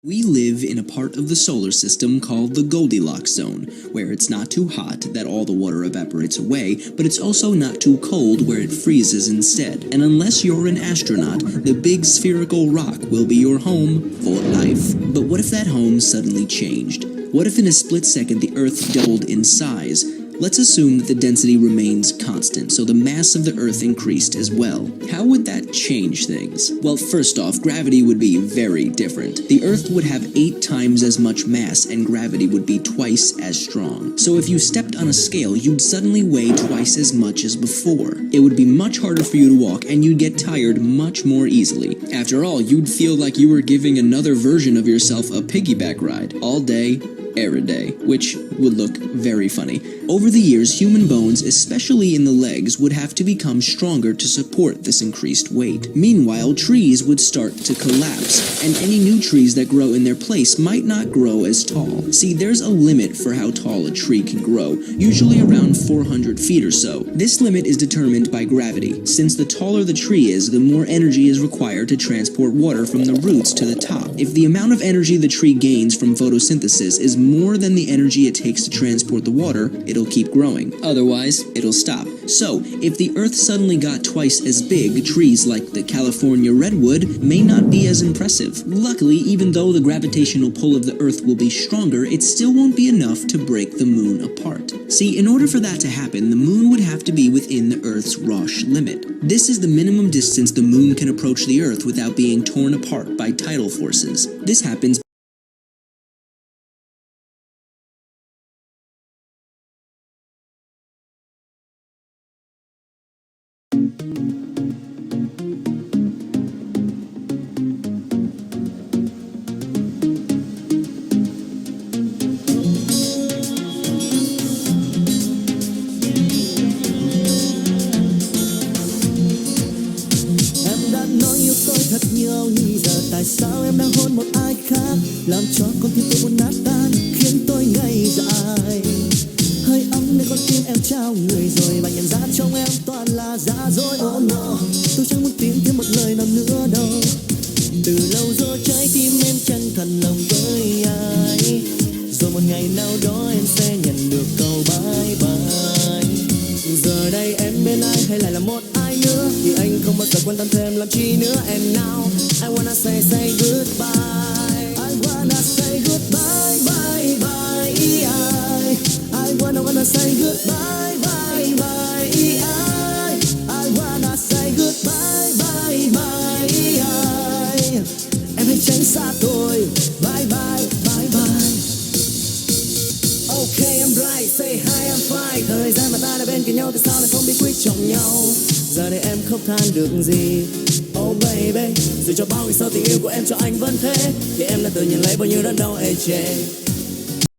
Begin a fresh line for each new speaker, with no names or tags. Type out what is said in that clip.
We live in a part of the solar system called the Goldilocks zone, where it's not too hot that all the water evaporates away, but it's also not too cold where it freezes instead. And unless you're an astronaut, the big spherical rock will be your home for life. But what if that home suddenly changed? What if in a split second the Earth doubled in size? Let's assume that the density remains constant, so the mass of the Earth increased as well. How would that change things? Well, first off, gravity would be very different. The Earth would have 8 times as much mass, and gravity would be twice as strong. So if you stepped on a scale, you'd suddenly weigh twice as much as before. It would be much harder for you to walk, and you'd get tired much more easily. After all, you'd feel like you were giving another version of yourself a piggyback ride, all day, every day, which would look very funny. Over the years, human bones, especially in the legs, would have to become stronger to support this increased weight. Meanwhile, trees would start to collapse, and any new trees that grow in their place might not grow as tall. See, there's a limit for how tall a tree can grow, usually around 400 feet or so. This limit is determined by gravity. Since the taller the tree is, the more energy is required to transport water from the roots to the top. If the amount of energy the tree gains from photosynthesis is more than the energy it takes to transport the water, it'll keep growing. Otherwise, it'll stop. So, if the Earth suddenly got twice as big, trees like the California redwood may not be as impressive. Luckily, even though the gravitational pull of the Earth will be stronger, it still won't be enough to break the moon apart. See, in order for that to happen, the moon would have to be within the Earth's Roche limit. This is the minimum distance the moon can approach the Earth without being torn apart by tidal forces. This happens
thật nhiều, nhưng giờ tại sao em đang hôn một ai khác, làm cho con tim tôi muốn nát tan, khiến tôi ngây dại. Hơi ấm nơi con tim em trao người rồi, và nhận ra trong em toàn là giả dối. Oh no, tôi chẳng muốn tìm thêm một lời nào nữa đâu. Từ lâu rồi trái tim em chẳng thật lòng với ai, rồi một ngày nào đó em sẽ nhận được câu bye bye. Giờ đây em bên ai hay lại là một ai nữa, thì anh không bao giờ quan tâm thêm làm chi nữa. And now I wanna say goodbye. I wanna say goodbye, bye bye. I wanna say goodbye, bye bye. I wanna say goodbye, bye bye. Em hãy tránh xa tôi, bye bye, bye bye. Okay, I'm right, say hi, I'm fine. Thời gian mà ta đã bên cạnh nhau, tại sao lại không biết quý trọng nhau? giờ đây em không than được gì. Oh baby, dù cho bao ngày sau tình yêu của em cho anh vẫn thế, thì em đã tự nhận lấy bao nhiêu đớn đau ê chề.